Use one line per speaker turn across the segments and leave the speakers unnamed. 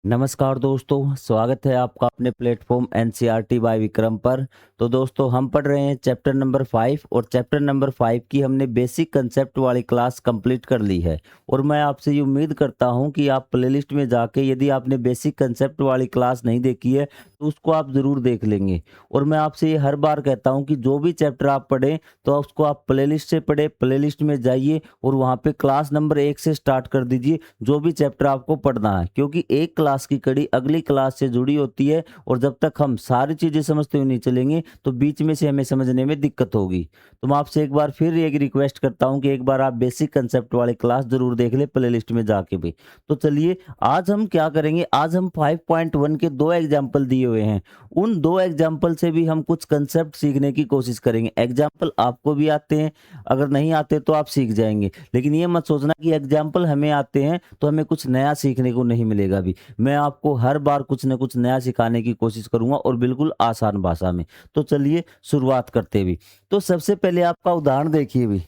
नमस्कार दोस्तों, स्वागत है आपका अपने प्लेटफॉर्म एनसीईआरटी बाय विक्रम पर। तो दोस्तों हम पढ़ रहे हैं चैप्टर नंबर 5 और चैप्टर नंबर 5 की हमने बेसिक कंसेप्ट वाली क्लास कंप्लीट कर ली है। और मैं आपसे ये उम्मीद करता हूं कि आप प्लेलिस्ट में जाके यदि आपने बेसिक कंसेप्ट वाली क्लास नहीं देखी है तो उसको आप ज़रूर देख लेंगे। और मैं आपसे ये हर बार कहता हूँ कि जो भी चैप्टर आप पढ़ें तो उसको आप प्लेलिस्ट से पढ़ें, प्लेलिस्ट में जाइए और वहाँ पे क्लास नंबर 1 से स्टार्ट कर दीजिए जो भी चैप्टर आपको पढ़ना है, क्योंकि एक क्लास की कड़ी अगली क्लास से जुड़ी होती है। और जब तक हम सारी चीज़ें समझते हुए नहीं चलेंगे तो बीच में से हमें समझने में दिक्कत होगी। तो मैं आपसे एक बार फिर एक रिक्वेस्ट करता हूँ कि एक बार आप बेसिक कंसेप्ट वाली क्लास ज़रूर देख लें प्लेलिस्ट में जाके भी। तो चलिए आज हम क्या करेंगे, आज हम 5.1 के 2 एग्जाम्पल दिए हुए हैं। उन 2 एग्जाम्पल से भी हम कुछ कंसेप्ट सीखने की कोशिश करेंगे। एग्जाम्पल आपको भी आते हैं, अगर नहीं आते तो आप सीख जाएंगे। लेकिन ये मत सोचना कि एग्जाम्पल हमें आते हैं तो हमें कुछ नया सीखने को नहीं मिलेगा भी। मैं आपको हर बार कुछ न कुछ नया सिखाने की कोशिश करूंगा और बिल्कुल आसान भाषा में। तो चलिए शुरुआत करते भी। तो सबसे पहले आपका उदाहरण देखिए भी।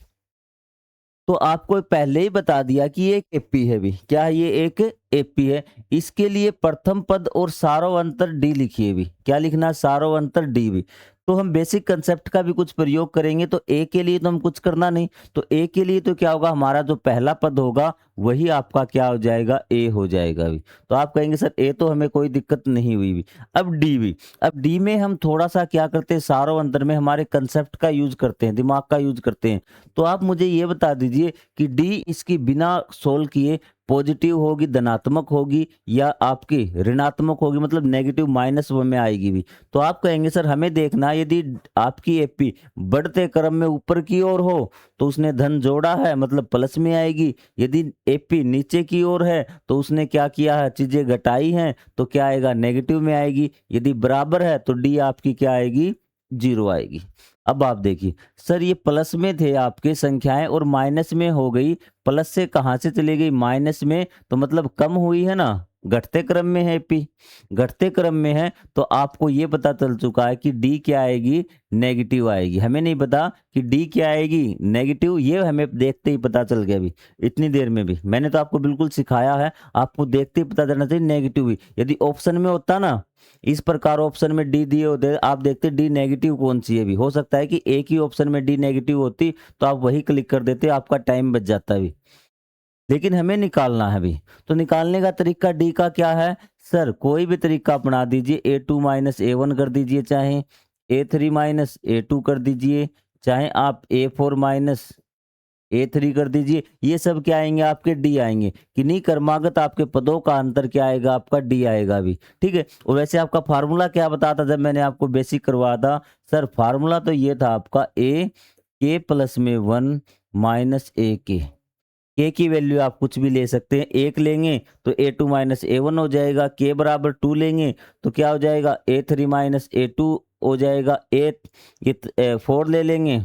तो आपको पहले ही बता दिया कि ये एक एपी है भी। क्या है? ये एक एपी है। इसके लिए प्रथम पद और सारोवंतर डी लिखिए भी। क्या लिखना है? सारोवंतर डी भी। तो हम बेसिक कंसेप्ट का भी कुछ प्रयोग करेंगे। तो ए के लिए तो हम कुछ करना नहीं। तो ए के लिए तो क्या होगा, हमारा जो पहला पद होगा वही आपका क्या हो जाएगा, ए हो जाएगा भी। तो आप कहेंगे सर ए तो हमें कोई दिक्कत नहीं हुई भी। अब डी भी। अब डी में हम थोड़ा सा क्या करते हैं, सारोवंतर में हमारे कंसेप्ट का यूज करते हैं, दिमाग का यूज करते हैं। तो आप मुझे ये बता दीजिए कि डी इसकी बिना सोल्व किए पॉजिटिव होगी, धनात्मक होगी या आपकी ऋणात्मक होगी, मतलब नेगेटिव माइनस वन में आएगी भी। तो आप कहेंगे सर हमें देखना है यदि आपकी एपी बढ़ते क्रम में ऊपर की ओर हो तो उसने धन जोड़ा है, मतलब प्लस में आएगी। यदि एपी नीचे की ओर है तो उसने क्या किया है, चीजें घटाई हैं, तो क्या आएगा, नेगेटिव में आएगी। यदि बराबर है तो डी आपकी क्या आएगी, जीरो आएगी। अब आप देखिए सर ये प्लस में थे आपके संख्याएं और माइनस में हो गई। प्लस से कहाँ से चली गई, माइनस में, तो मतलब कम हुई है ना, घटते क्रम में है पी, घटते क्रम में है। तो आपको ये पता चल चुका है कि डी क्या आएगी, नेगेटिव आएगी। हमें नहीं पता कि डी क्या आएगी, नेगेटिव, ये हमें देखते ही पता चल गया भी। इतनी देर में भी मैंने तो आपको बिल्कुल सिखाया है, आपको देखते ही पता चलना चाहिए नेगेटिव ही। यदि ऑप्शन में होता ना, इस प्रकार ऑप्शन में डी दिए होते, आप देखते डी नेगेटिव कौन सी है भी। हो सकता है कि एक ही ऑप्शन में डी नेगेटिव होती तो आप वही क्लिक कर देते, आपका टाइम बच जाता भी। लेकिन हमें निकालना है भी। तो निकालने का तरीका डी का क्या है सर, कोई भी तरीका अपना दीजिए। ए2 माइनस ए1 कर दीजिए, चाहे ए3 माइनस ए2 कर दीजिए, चाहे आप ए4 माइनस ए3 कर दीजिए। ये सब क्या आएंगे, आपके डी आएंगे। किन्हीं क्रमागत आपके पदों का अंतर क्या आएगा, आपका डी आएगा भी। ठीक है। और वैसे आपका फार्मूला क्या बताता जब मैंने आपको बेसिक करवाया था सर, फार्मूला तो ये था आपका ए के प्लस में 1 माइनस ए के की वैल्यू आप कुछ भी ले सकते हैं। एक लेंगे तो ए2 माइनस ए1 हो जाएगा, के बराबर 2 लेंगे तो क्या हो जाएगा, ए3 माइनस ए2 हो जाएगा। ये 4 ले लेंगे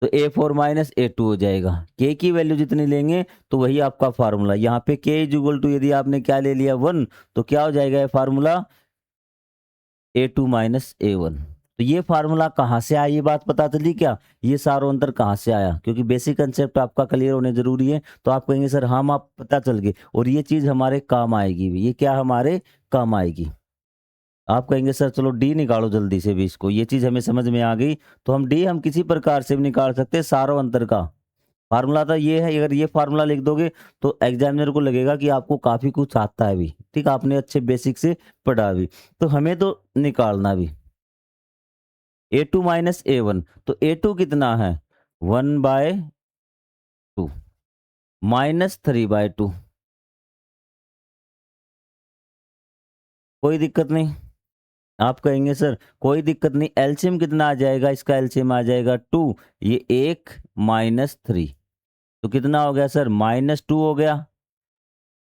तो ए4 माइनस ए2 हो जाएगा। के की वैल्यू जितनी लेंगे तो वही आपका फार्मूला। यहाँ पे के इज इक्वल टू, यदि आपने क्या ले लिया 1, तो क्या हो जाएगा ये फार्मूला, ए2 माइनस ए1। तो ये फार्मूला कहाँ से आया, ये बात पता चली क्या, ये सारों अंतर कहाँ से आया, क्योंकि बेसिक कंसेप्ट आपका क्लियर होने जरूरी है। तो आप कहेंगे सर हम, आप पता चल गए और ये चीज हमारे काम आएगी भी। ये क्या हमारे काम आएगी। आप कहेंगे सर चलो डी निकालो जल्दी से भी इसको, ये चीज हमें समझ में आ गई। तो हम डी हम किसी प्रकार से भी निकाल सकते हैं, सारों अंतर का फार्मूला था ये है। अगर ये फार्मूला लिख दोगे तो एग्जामिनर को लगेगा कि आपको काफी कुछ आता है भी। ठीक, आपने अच्छे बेसिक से पढ़ा भी। तो हमें तो निकालना भी ए2 माइनस ए1। तो ए2 कितना है, 1/2 माइनस 3/2। कोई दिक्कत नहीं। आप कहेंगे सर कोई दिक्कत नहीं, एलसीएम कितना आ जाएगा, इसका एलसीएम आ जाएगा 2, ये 1 - 3, तो कितना हो गया सर, -2 हो गया।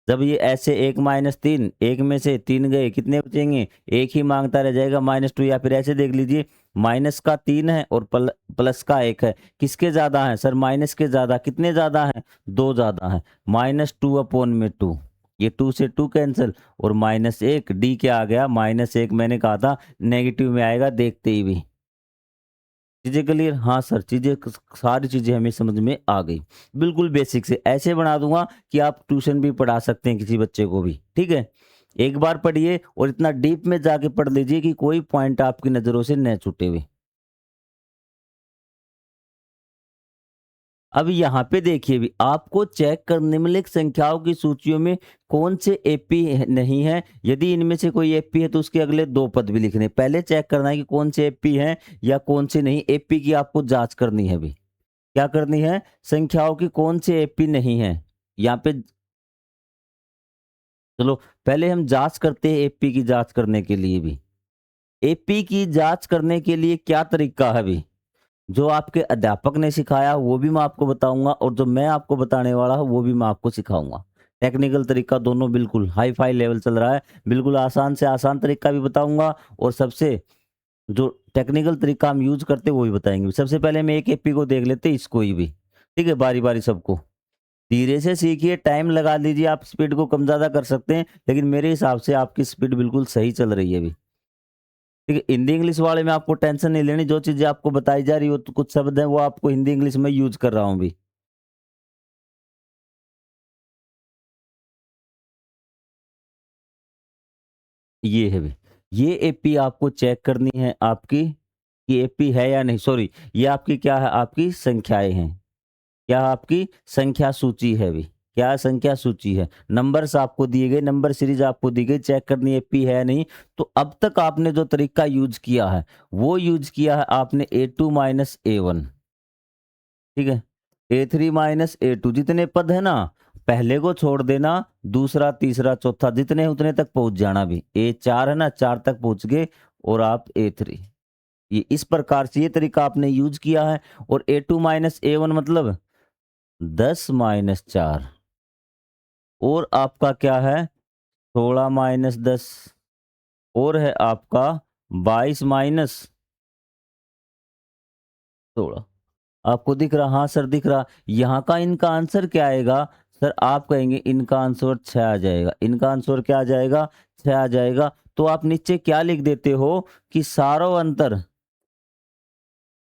जब ये ऐसे 1 - 3, एक में से 3 गए, कितने बचेंगे, एक ही मांगता रह जाएगा -2। या फिर ऐसे देख लीजिए, माइनस का 3 है और प्लस का 1 है, किसके ज्यादा है सर, माइनस के ज्यादा। कितने ज्यादा है, 2 ज्यादा है। -2/2, ये 2 से 2 कैंसिल और -1, डी क्या आ गया, -1। मैंने कहा था नेगेटिव में आएगा देखते ही भी। चीजें क्लियर? हाँ सर, चीजें सारी चीजें हमें समझ में आ गई। बिल्कुल बेसिक से ऐसे बना दूंगा कि आप ट्यूशन भी पढ़ा सकते हैं किसी बच्चे को भी, ठीक है। एक बार पढ़िए और इतना डीप में जाके पढ़ लीजिए कि कोई पॉइंट आपकी नजरों से न छूटे हुए। अब यहाँ पे देखिए भी आपको चेक करने निम्नलिखित संख्याओं की सूचियों में कौन से एपी नहीं है। यदि इनमें से कोई एपी है तो उसके अगले दो पद भी लिखने। पहले चेक करना है कि कौन से एपी हैं या कौन से नहीं। एपी की आपको जांच करनी है भी। क्या करनी है? संख्याओं की कौन से एपी नहीं है यहाँ पे। चलो पहले हम जांच करते हैं एपी की जांच करने के लिए भी। एपी की जांच करने के लिए क्या तरीका है भी, जो आपके अध्यापक ने सिखाया वो भी मैं आपको बताऊंगा और जो मैं आपको बताने वाला हूँ वो भी मैं आपको सिखाऊंगा। टेक्निकल तरीका दोनों बिल्कुल हाई फाई लेवल चल रहा है। बिल्कुल आसान से आसान तरीका भी बताऊंगा और सबसे जो टेक्निकल तरीका हम यूज करते हैं वो भी बताएंगे। सबसे पहले मैं एक एपी को देख लेते हैं, इसको ही भी, ठीक है, बारी बारी सबको। धीरे से सीखिए, टाइम लगा लीजिए, आप स्पीड को कम ज़्यादा कर सकते हैं लेकिन मेरे हिसाब से आपकी स्पीड बिल्कुल सही चल रही है अभी, ठीक है। हिंदी इंग्लिश वाले में आपको टेंशन नहीं लेनी, जो चीज़ें आपको बताई जा रही हो तो कुछ शब्द हैं वो आपको हिंदी इंग्लिश में यूज कर रहा हूँ अभी। ये है भी, ये एपी आपको चेक करनी है आपकी कि एपी है या नहीं। सॉरी, ये आपकी क्या है, आपकी संख्याएं हैं। क्या आपकी संख्या सूची है भी, क्या संख्या सूची है। नंबर्स आपको दिए गए, नंबर सीरीज आपको दी गई, चेक करनी है पी है या नहीं। तो अब तक आपने जो तरीका यूज किया है वो यूज किया है आपने A2 माइनस A1, ठीक है। A3 माइनस A2 जितने पद है ना, पहले को छोड़ देना, दूसरा तीसरा चौथा जितने उतने तक पहुंच जाना भी। A4 है ना, 4 तक पहुंच गए और आप A3, ये इस प्रकार से ये तरीका आपने यूज किया है। और A2 माइनस A1 मतलब 10 माइनस 4 और आपका क्या है 16 माइनस 10 और है आपका 22 माइनस 16। आपको दिख रहा? हाँ सर दिख रहा। यहाँ का इनका आंसर क्या आएगा सर? आप कहेंगे इनका आंसर 6 आ जाएगा। इनका आंसर क्या आ जाएगा? 6 आ जाएगा। तो आप नीचे क्या लिख देते हो कि सारो अंतर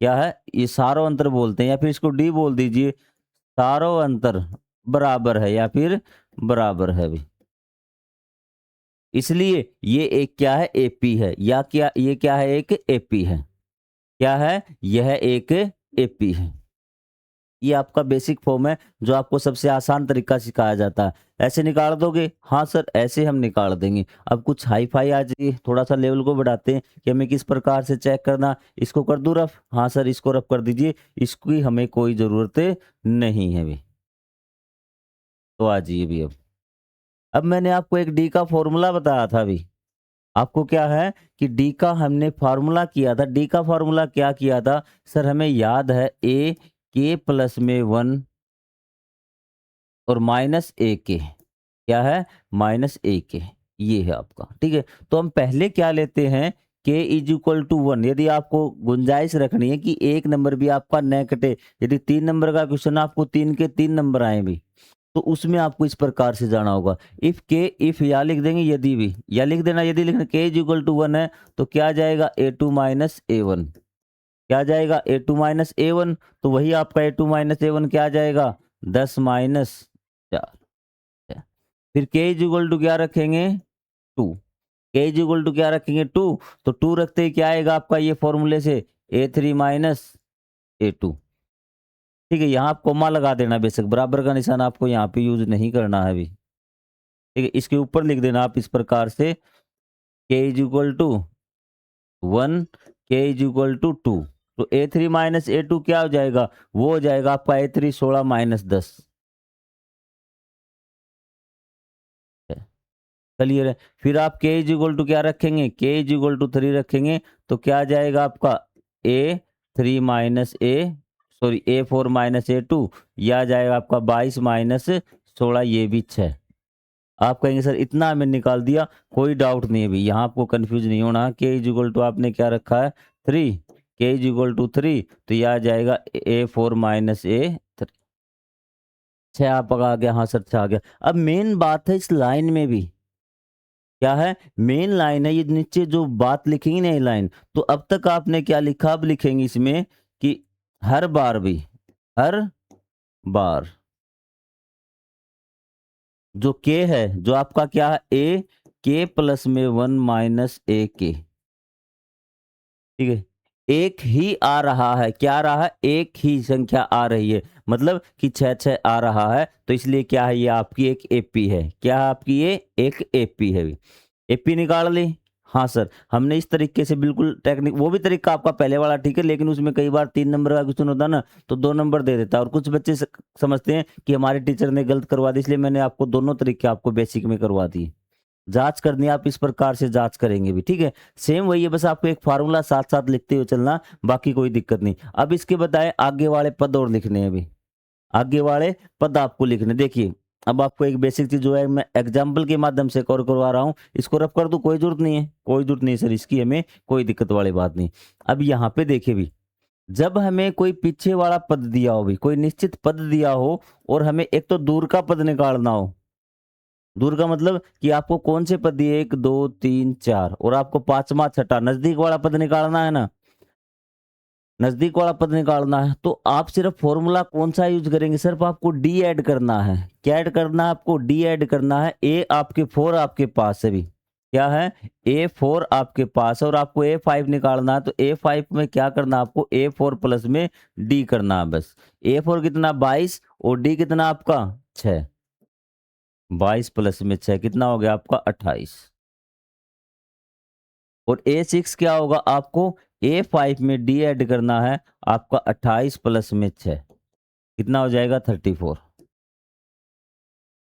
क्या है, ये सारो अंतर बोलते हैं या फिर इसको डी बोल दीजिए। सारो अंतर बराबर है या फिर बराबर है भी। इसलिए ये एक क्या है, एपी है। या क्या ये क्या है, एक एपी है। क्या है? यह एक एपी है। ये आपका बेसिक फॉर्म है जो आपको सबसे आसान तरीका सिखाया जाता है। ऐसे निकाल दोगे? हाँ सर ऐसे हम निकाल देंगे। अब कुछ हाई फाई आ जाइए, थोड़ा सा लेवल को बढ़ाते हैं कि हमें किस प्रकार से चेक करना। इसको कर दूं रफ? हाँ सर इसको रफ कर दीजिए, इसकी हमें कोई ज़रूरत नहीं है अभी। तो आ जाइए भी। अब मैंने आपको एक डी का फॉर्मूला बताया था अभी। आपको क्या है कि डी का हमने फार्मूला किया था। डी का फार्मूला क्या किया था सर? हमें याद है ए के प्लस में 1 और माइनस ए के। क्या है? माइनस ए के। ये है आपका, ठीक है। तो हम पहले क्या लेते हैं, के इज इक्वल टू 1। यदि आपको गुंजाइश रखनी है कि एक नंबर भी आपका न कटे, यदि 3 नंबर का क्वेश्चन आपको 3 के 3 नंबर आए भी, तो उसमें आपको इस प्रकार से जाना होगा। इफ के, इफ या लिख देंगे, यदि भी या लिख देना। यदि लिखना के इज इक्वल टू 1 है तो क्या जाएगा A2 माइनस A1। क्या जाएगा? A2 minus A1। तो वही आपका A2 माइनस A1 क्या जाएगा? 10 माइनस 4। फिर के इज इक्वल टू क्या रखेंगे? 2। के इज इक्वल टू क्या रखेंगे? 2। तो 2 रखते ही क्या आएगा आपका ये फॉर्मूले से? A3 माइनस A2, ठीक है। यहाँ आप कोमा लगा देना, बेशक बराबर का निशान आपको यहाँ पे यूज नहीं करना है अभी, ठीक है। इसके ऊपर लिख देना आप इस प्रकार से, के इज इक्वल टू 1, के इज इक्वल टू 2। तो A3 माइनस A2 क्या हो जाएगा? वो हो जाएगा आपका A3 16 माइनस 10। क्लियर है? फिर आप के इज इक्वल टू क्या रखेंगे? के इज इक्वल टू 3 रखेंगे तो क्या आ जाएगा आपका? A3 minus A4 minus A2। यह आ जाएगा आपका 22 माइनस 16, ये भी 6। आप कहेंगे सर इतना हमें निकाल दिया, कोई डाउट नहीं है भी, यहाँ आपको कंफ्यूज नहीं होना। के इज इक्वल टू आपने क्या रखा है? 3। के इज इक्वल टू 3 तो यह आ जाएगा A4 माइनस A3। 6 आप आ गया? हाँ सर 6 आ गया। अब मेन बात है इस लाइन में भी, क्या है? मेन लाइन है ये, नीचे जो बात लिखेंगे ना ये लाइन, तो अब तक आपने क्या लिखा, अब लिखेंगे इसमें कि हर बार भी, हर बार जो के है, जो आपका क्या है ए, के प्लस में 1 माइनस ए के, ठीक है, एक ही आ रहा है, क्या आ रहा है, एक ही संख्या आ रही है, मतलब कि 6 आ रहा है, तो इसलिए क्या है, ये आपकी एक एपी है, क्या है आपकी, ये एक एपी है। एपी निकाल ली। हाँ सर, हमने इस तरीके से बिल्कुल टेक्निक, वो भी तरीका आपका पहले वाला ठीक है, लेकिन उसमें कई बार 3 नंबर का क्वेश्चन होता है ना, तो 2 नंबर दे देता है, और कुछ बच्चे समझते हैं कि हमारे टीचर ने गलत करवा दी, इसलिए मैंने आपको दोनों तरीके आपको बेसिक में करवा दिए। जांच करनी है, आप इस प्रकार से जांच करेंगे भी, ठीक है, सेम वही है, बस आपको एक फार्मूला साथ साथ लिखते हुए चलना, बाकी कोई दिक्कत नहीं। अब इसके बताए आगे वाले पद और लिखने हैं अभी, आगे वाले पद आपको लिखने, देखिए अब आपको एक बेसिक चीज जो है मैं एग्जाम्पल के माध्यम से कवर करवा रहा हूँ, इसको रफ कर दूं, कोई जरूरत नहीं है, कोई जरूरत नहीं सर इसकी, हमें कोई दिक्कत वाली बात नहीं। अब यहाँ पे देखिए भी, जब हमें कोई पीछे वाला पद दिया हो भी, कोई निश्चित पद दिया हो, और हमें एक तो दूर का पद निकालना हो, दूर का मतलब कि आपको कौन से पद दिए, 1 2 3 4, और आपको पांचवा छठा नजदीक वाला पद निकालना है ना, नजदीक वाला पद निकालना है, तो आप सिर्फ फॉर्मूला कौन सा यूज करेंगे, सिर्फ आपको डी ऐड करना है, क्या ऐड करना है आपको, डी ऐड करना है। ए आपके 4 आपके पास है भी, क्या है, A4 आपके पास है, और आपको A5 निकालना है, तो A5 में क्या करना है आपको, A4 प्लस में D करना है बस। A4 कितना 22, और D कितना आपका 6, 22 प्लस में 6 कितना हो गया आपका 28, और A6 क्या होगा आपको, A5 में D ऐड करना है, आपका 28 प्लस में 6 कितना हो जाएगा 34,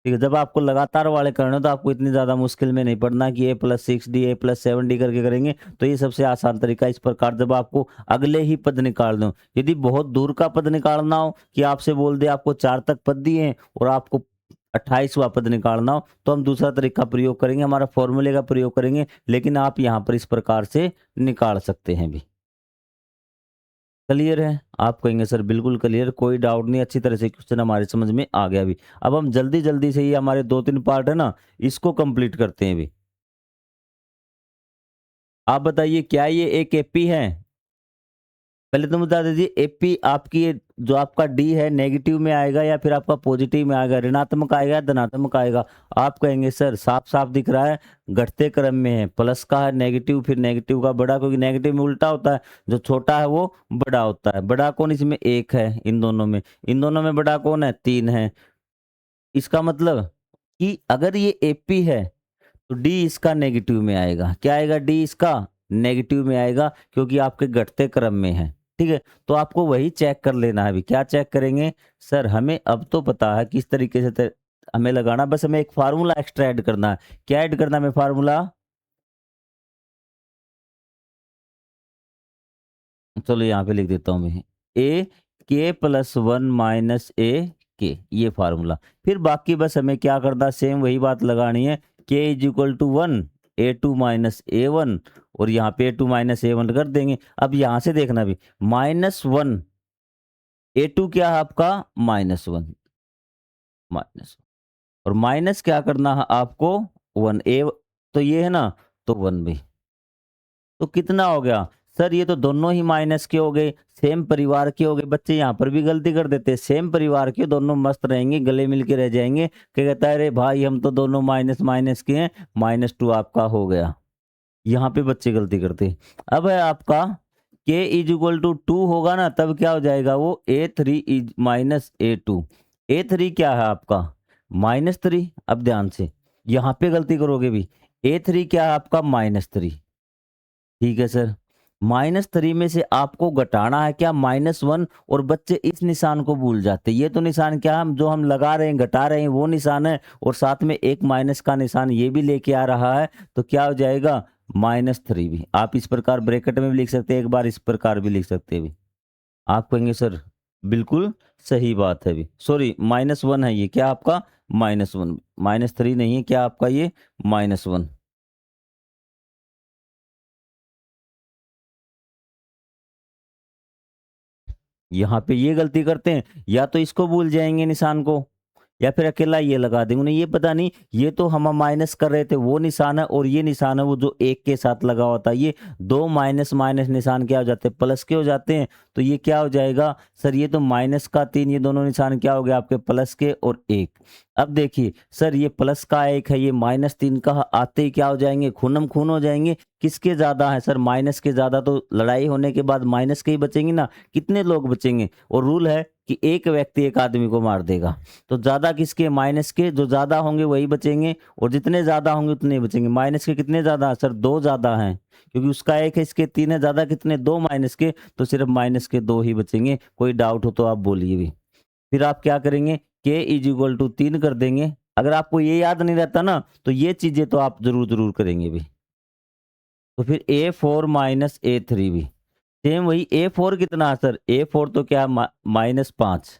ठीक है। जब आपको लगातार वाले करने हो तो आपको इतनी ज्यादा मुश्किल में नहीं पड़ना कि A+6D A+7D करके करेंगे, तो ये सबसे आसान तरीका। इस प्रकार जब आपको अगले ही पद निकाल दो, यदि बहुत दूर का पद निकालना हो कि आपसे बोल दे आपको 4 तक पद दिए हैं और आपको 28वां पद निकालना हो, तो हम दूसरा तरीका प्रयोग करेंगे, हमारा फॉर्मूले का प्रयोग करेंगे, लेकिन आप यहाँ पर इस प्रकार से निकाल सकते हैं भी। क्लियर है, आप कहेंगे सर बिल्कुल क्लियर, कोई डाउट नहीं, अच्छी तरह से क्वेश्चन हमारे समझ में आ गया भी। अब हम जल्दी जल्दी से, ये हमारे 2-3 पार्ट है ना, इसको कंप्लीट करते हैं भी। आप बताइए क्या ये एक एपी है, पहले तो बता दीजिए, एपी आपकी जो आपका डी है नेगेटिव में आएगा या फिर आपका पॉजिटिव में आएगा, ऋणात्मक आएगा या धनात्मक आएगा। आप कहेंगे सर साफ साफ दिख रहा है, घटते क्रम में है, प्लस का है नेगेटिव, फिर नेगेटिव का बड़ा, क्योंकि नेगेटिव में उल्टा होता है, जो छोटा है वो बड़ा होता है। बड़ा कौन, इसमें 1 है, इन दोनों में, इन दोनों में बड़ा कौन है, 3 है। इसका मतलब कि अगर ये एपी है तो डी इसका नेगेटिव में आएगा, क्या आएगा, डी इसका नेगेटिव में आएगा, क्योंकि आपके घटते क्रम में है, ठीक है। तो आपको वही चेक कर लेना है अभी, क्या चेक करेंगे सर, हमें अब तो पता है किस तरीके से हमें लगाना, बस हमें एक फार्मूला एक्स्ट्रा ऐड करना है। क्या ऐड करना है हमें फार्मूला, चलो यहाँ पे लिख देता हूँ मैं, ए के प्लस 1 माइनस ए के, ये फार्मूला। फिर बाकी बस हमें क्या करना, सेम वही बात लगानी है, के is equal to 1 A2 minus A1, और यहाँ पे A2 माइनस A1 कर देंगे। अब यहाँ से देखना भी, -1, A2 क्या है आपका, -1, माइनस, और माइनस क्या करना है आपको 1 ए, तो ये है ना, तो 1 भी, तो कितना हो गया सर, ये तो दोनों ही माइनस के हो गए, सेम परिवार के हो गए। बच्चे यहाँ पर भी गलती कर देते हैं, सेम परिवार के दोनों मस्त रहेंगे, गले मिल के रह जाएंगे, क्या कहता है, अरे भाई हम तो दोनों माइनस माइनस के हैं, -2 आपका हो गया। यहाँ पे बच्चे गलती करते हैं। अब है आपका के इज इक्वल टू 2 होगा ना, तब क्या हो जाएगा वो, A3 is minus A2, A3 क्या है आपका, -3। अब ध्यान से यहाँ पे गलती करोगे भी, A3 क्या है आपका, -3, ठीक है सर। -3 में से आपको घटाना है क्या, -1, और बच्चे इस निशान को भूल जाते हैं। ये तो निशान क्या, हम जो हम लगा रहे हैं घटा रहे हैं वो निशान है, और साथ में एक माइनस का निशान ये भी लेके आ रहा है, तो क्या हो जाएगा, -3 भी। आप इस प्रकार ब्रैकेट में भी लिख सकते हैं, एक बार इस प्रकार भी लिख सकते हैं भी। आप कहेंगे सर बिल्कुल सही बात है भी, सॉरी -1 है ये, क्या आपका -1, -3 नहीं है, क्या आपका ये -1। यहाँ पे ये गलती करते हैं, या तो इसको भूल जाएंगे निशान को, या फिर अकेला ये लगा देंगे, उन्हें ये पता नहीं ये तो हम माइनस कर रहे थे वो निशान है और ये निशान है वो जो एक के साथ लगा होता है, ये दो माइनस माइनस निशान क्या हो जाते हैं, प्लस के हो जाते हैं। तो ये क्या हो जाएगा सर, ये तो माइनस का 3, ये दोनों निशान क्या हो गया आपके प्लस के और 1। अब देखिए सर ये प्लस का 1 है, ये -3 का आते ही क्या हो जाएंगे, खूनम खून हो जाएंगे। किसके ज़्यादा है सर, माइनस के ज़्यादा, तो लड़ाई होने के बाद माइनस के ही बचेंगे ना। कितने लोग बचेंगे, और रूल है कि एक व्यक्ति एक आदमी को मार देगा। तो ज़्यादा किसके, माइनस के, जो ज़्यादा होंगे वही बचेंगे और जितने ज़्यादा होंगे उतने बचेंगे। माइनस के कितने ज़्यादा सर, 2 ज़्यादा हैं, क्योंकि उसका 1 है इसके 3 है, ज़्यादा कितने, 2 माइनस के, तो सिर्फ माइनस के 2 ही बचेंगे। कोई डाउट हो तो आप बोलिए भी। फिर आप क्या करेंगे, k = 3 कर देंगे। अगर आपको ये याद नहीं रहता ना तो ये चीज़ें तो आप ज़रूर करेंगे भी। तो फिर A4 - A3 भी सेम वही। A4 कितना है सर, A4 तो क्या -5,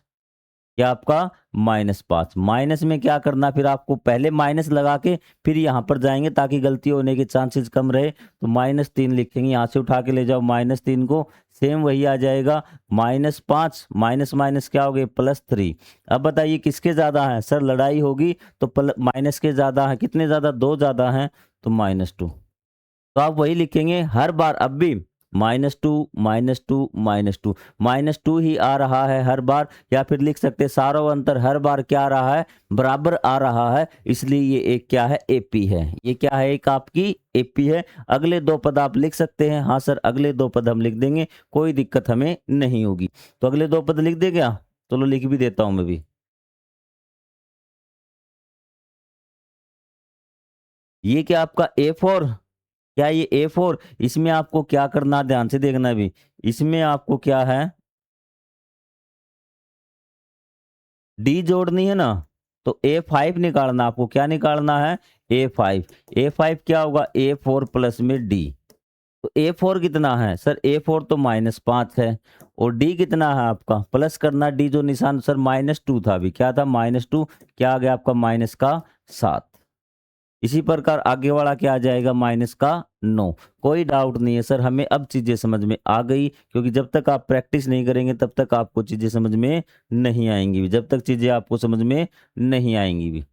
क्या आपका -5। माइनस में क्या करना, फिर आपको पहले माइनस लगा के फिर यहाँ पर जाएंगे ताकि गलती होने के चांसेस कम रहे। तो -3 लिखेंगे, यहाँ से उठा के ले जाओ -3 को, सेम वही आ जाएगा -5 माइनस माइनस क्या हो गए +3। अब बताइए किसके ज़्यादा है सर, लड़ाई होगी तो माइनस के ज़्यादा है, कितने ज़्यादा, 2 ज़्यादा हैं, तो -2। तो आप वही लिखेंगे हर बार, अब भी -2 -2 -2, -2 ही आ रहा है हर बार। या फिर लिख सकते हैं सारों अंतर हर बार क्या आ रहा है, बराबर आ रहा है, इसलिए ये एक क्या है, एपी है। ये क्या है, एक आपकी एपी है। अगले 2 पद आप लिख सकते हैं, हाँ सर अगले 2 पद हम लिख देंगे, कोई दिक्कत हमें नहीं होगी। तो अगले 2 पद लिख दे क्या, चलो लिख भी देता हूं मैं भी। ये क्या आपका A4, क्या ये A4, इसमें आपको क्या करना, ध्यान से देखना भी, इसमें आपको क्या है, डी जोड़नी है ना। तो A5 निकालना, आपको क्या निकालना है, A5। A5 क्या होगा, A4 प्लस में D। तो A4 कितना है सर, A4 तो -5 है, और D कितना है आपका, प्लस करना, D जो निशान सर -2 था, अभी क्या था -2, क्या आ गया आपका -7। इसी प्रकार आगे वाला क्या आ जाएगा, -9। कोई डाउट नहीं है सर, हमें अब चीजें समझ में आ गई, क्योंकि जब तक आप प्रैक्टिस नहीं करेंगे तब तक आपको चीजें समझ में नहीं आएंगी भी, जब तक चीजें आपको समझ में नहीं आएंगी भी।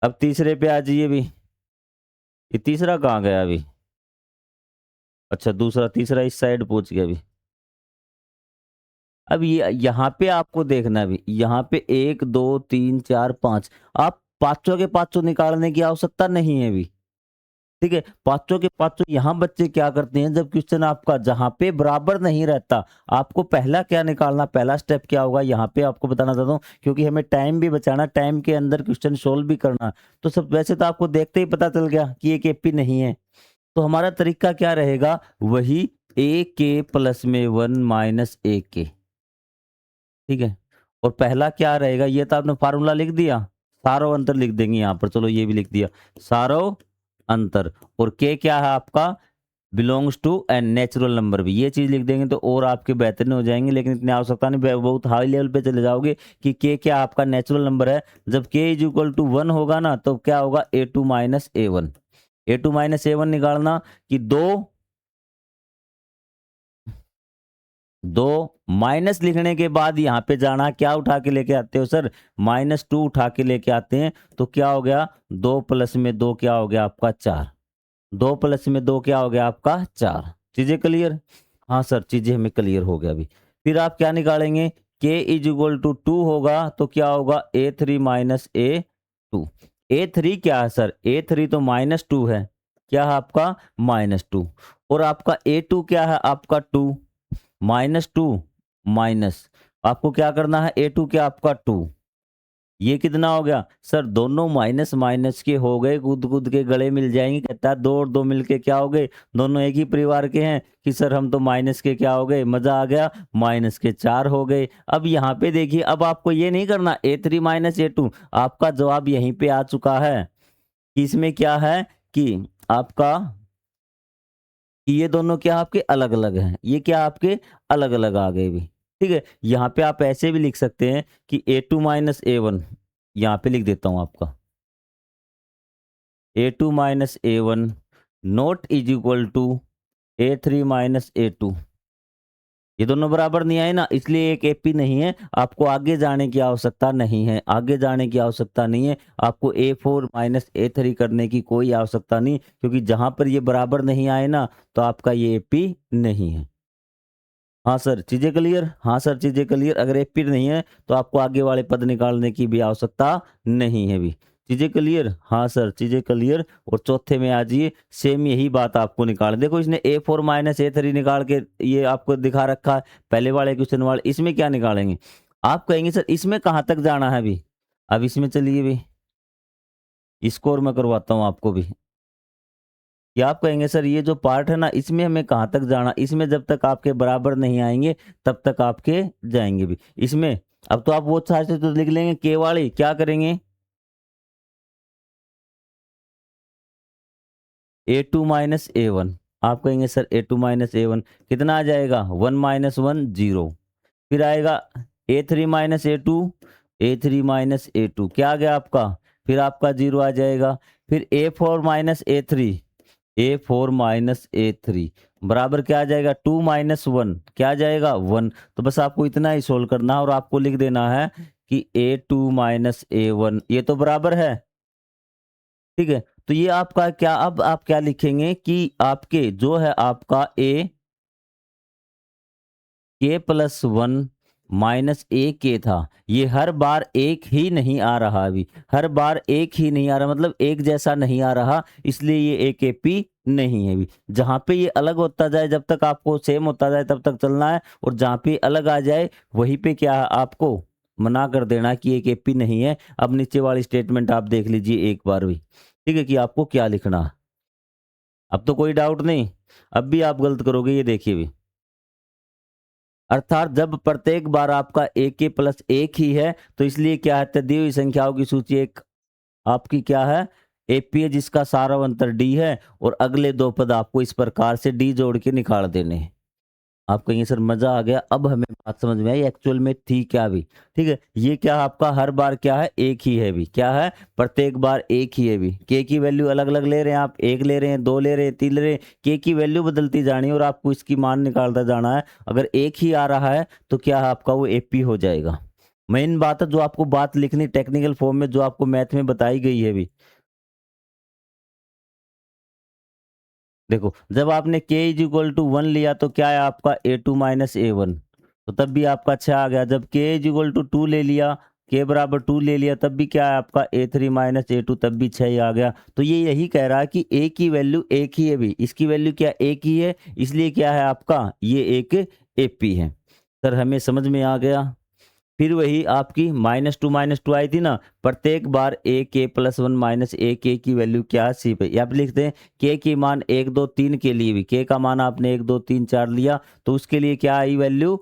अब तीसरे पे आ जाइए भी। ये तीसरा कहाँ गया अभी, अच्छा दूसरा, तीसरा इस साइड पहुंच गया अभी। अब ये यहाँ पे आपको देखना भी, यहाँ पे 1 2 3 4 5, आप पांचों के पांचों निकालने की आवश्यकता नहीं है अभी। ठीक है, पांचों के पांचों यहाँ बच्चे क्या करते हैं, जब क्वेश्चन आपका जहां पे बराबर नहीं रहता, आपको पहला क्या निकालना, पहला स्टेप क्या होगा, यहाँ पे आपको बताना चाहता हूँ, क्योंकि हमें टाइम भी बचाना, टाइम के अंदर क्वेश्चन सोल्व भी करना। तो सब वैसे तो आपको देखते ही पता चल गया कि एक एपी नहीं है, तो हमारा तरीका क्या रहेगा, वही ए के प्लस में 1 माइनस ए के। ठीक है, और पहला क्या रहेगा, ये तो आपने फार्मूला लिख दिया, सारो अंतर लिख देंगे यहाँ पर, चलो ये भी लिख दिया, सारो अंतर। और के क्या है आपका, belongs to and natural number भी, ये चीज लिख देंगे तो और आपके बेहतरीन हो जाएंगे। लेकिन इतनी आवश्यकता नहीं, बहुत हाई लेवल पे चले जाओगे कि के क्या आपका नेचुरल नंबर है। जब के = 1 होगा ना, तो क्या होगा, A2 - A1। A2 - A1 निकालना कि दो माइनस लिखने के बाद यहाँ पे जाना, क्या उठा के लेके आते हो सर, -2 उठा के लेके आते हैं, तो क्या हो गया, 2 प्लस में 2 क्या हो गया आपका 4, 2 प्लस में 2 क्या हो गया आपका 4। चीजें क्लियर, हाँ सर चीजें हमें क्लियर हो गया अभी। फिर आप क्या निकालेंगे, k = 2 होगा तो क्या होगा, A3 - A2। A3 क्या है सर, A3 तो -2 है, क्या है आपका -2, और आपका A2 क्या है आपका 2, -2 माइनस, आपको क्या करना है, A2 क्या आपका 2, ये कितना हो गया सर, दोनों माइनस माइनस के हो गए, कूद कूद के गले मिल जाएंगे, कहता है 2 और 2 मिलके क्या हो गए, दोनों एक ही परिवार के हैं, कि सर हम तो माइनस के क्या हो गए, मजा आ गया, माइनस के 4 हो गए। अब यहाँ पे देखिए, अब आपको ये नहीं करना A3 - A2, आपका जवाब यहीं पे आ चुका है कि इसमें क्या है कि आपका, कि ये दोनों क्या आपके अलग अलग हैं, ये क्या आपके अलग अलग आ गए भी। ठीक है, यहाँ पे आप ऐसे भी लिख सकते हैं कि A2 - A1, यहाँ पे लिख देता हूं आपका, A2 - A1 not is equal to A3 - A2। ये दोनों बराबर नहीं आए ना, इसलिए एक एपी नहीं है। आपको आगे जाने की आवश्यकता नहीं है, आगे जाने की आवश्यकता नहीं है। आपको A4 माइनस A3 करने की कोई आवश्यकता नहीं, क्योंकि जहां पर ये बराबर नहीं आए ना, तो आपका ये एपी नहीं है। हाँ सर, चीजें क्लियर? हाँ सर, चीजें क्लियर। अगर एपी नहीं है तो आपको आगे वाले पद निकालने की भी आवश्यकता नहीं है भी। चीजें क्लियर? हाँ सर, चीजें क्लियर। और चौथे में आ जाइए, सेम यही बात आपको निकाल, देखो इसने A4 माइनस A3 निकाल के ये आपको दिखा रखा है पहले वाले क्वेश्चन वाले। इसमें क्या निकालेंगे? आप कहेंगे सर इसमें कहाँ तक जाना है अभी। अब इसमें चलिए भी, इसको और मैं करवाता हूँ आपको भी। कि आप कहेंगे सर ये जो पार्ट है ना, इसमें हमें कहाँ तक जाना, इसमें जब तक आपके बराबर नहीं आएंगे तब तक आपके जाएंगे भी इसमें। अब तो आप वो साइड से तो लिख लेंगे, के वाली क्या करेंगे, A2 माइनस A1। आप कहेंगे सर A2 माइनस A1 कितना आ जाएगा, 1 माइनस 1 0। फिर आएगा A3 minus A2, A3 minus A2 क्या आ गया आपका, फिर आपका 0 आ जाएगा। फिर A4 minus A3, A4 minus A3 बराबर क्या आ जाएगा, 2 माइनस 1 क्या आ जाएगा, 1। तो बस आपको इतना ही सोल्व करना है और आपको लिख देना है कि A2 माइनस A1 ये तो बराबर है। ठीक है, तो ये आपका क्या, अब आप क्या लिखेंगे कि आपके जो है आपका के प्लस 1 माइनस ए के था, ये हर बार एक ही नहीं आ रहा, अभी हर बार एक ही नहीं आ रहा, मतलब एक जैसा नहीं आ रहा, इसलिए ये एक एपी नहीं है। अभी जहां पे ये अलग होता जाए, जब तक आपको सेम होता जाए तब तक चलना है, और जहां पे अलग आ जाए वहीं पे क्या है, आपको मना कर देना कि एक एपी नहीं है। अब नीचे वाली स्टेटमेंट आप देख लीजिए एक बार भी, ठीक है, कि आपको क्या लिखना है। अब तो कोई डाउट नहीं, अब भी आप गलत करोगे, ये देखिए भी। अर्थात जब प्रत्येक बार आपका एक के प्लस एक ही है, तो इसलिए क्या है, दी हुई संख्याओं की सूची एक आपकी क्या है, एपी है, जिसका सारांतर डी है, और अगले दो पद आपको इस प्रकार से डी जोड़ के निकाल देने हैं। आप कहेंगे सर मजा आ गया, अब हमें बात समझ में आई एक्चुअल में थी क्या भी। ठीक है, ये क्या आपका हर बार क्या है, एक ही है भी, क्या है, प्रत्येक बार एक ही है भी। के की वैल्यू अलग अलग ले रहे हैं आप, एक ले रहे हैं, दो ले रहे हैं, तीन ले रहे हैं, के की वैल्यू बदलती जानी है और आपको इसकी मान निकालता जाना है। अगर एक ही आ रहा है तो क्या है आपका, वो एपी हो जाएगा। मेन बात है जो आपको बात लिखनी टेक्निकल फॉर्म में, जो आपको मैथ में बताई गई है भी। देखो जब आपने k इज इक्वल टू 1 लिया तो क्या है आपका A2 माइनस A1, तो तब भी आपका 6 आ गया। जब k इज इक्वल टू 2 ले लिया, k बराबर 2 ले लिया, तब भी क्या है आपका A3 माइनस A2, तब भी 6 ही आ गया। तो ये यही कह रहा है कि a की वैल्यू एक ही है भी, इसकी वैल्यू क्या एक ही है, इसलिए क्या है आपका ये एक AP है। सर हमें समझ में आ गया। फिर वही आपकी -2 आई थी ना, प्रत्येक बार ए के प्लस 1 माइनस ए के की वैल्यू क्या है, सी पे। यहाँ पे लिखते हैं के की मान 1 2 3 के लिए भी, के का मान आपने 1 2 3 4 लिया, तो उसके लिए क्या आई वैल्यू,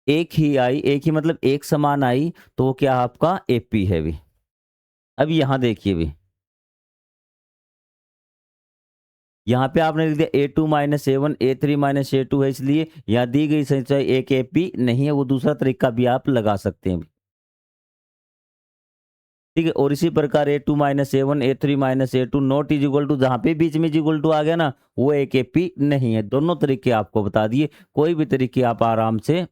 एक ही आई, एक ही मतलब एक समान आई, तो वो क्या आपका एपी है भी। अब यहाँ देखिए भी, यहाँ पे आपने लिख दिया A2 minus A1, A3 minus A2 है, इसलिए यहाँ दी गई संख्या एक एपी नहीं है, वो दूसरा तरीका भी आप लगा सकते हैं। ठीक है, और इसी प्रकार A2 minus A1, A3 minus A2 not is equal to, जहां पे बीच में इज इक्वल टू आ गया ना, वो एक एपी नहीं है। दोनों तरीके आपको बता दिए, कोई भी तरीके आप आराम से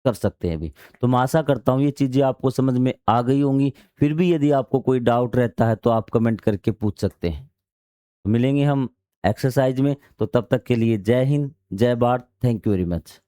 कर सकते हैं अभी। तो मैं आशा करता हूँ ये चीजें आपको समझ में आ गई होंगी। फिर भी यदि आपको कोई डाउट रहता है तो आप कमेंट करके पूछ सकते हैं। तो मिलेंगे हम एक्सरसाइज में, तो तब तक के लिए जय हिंद, जय Bharat, thank you very much.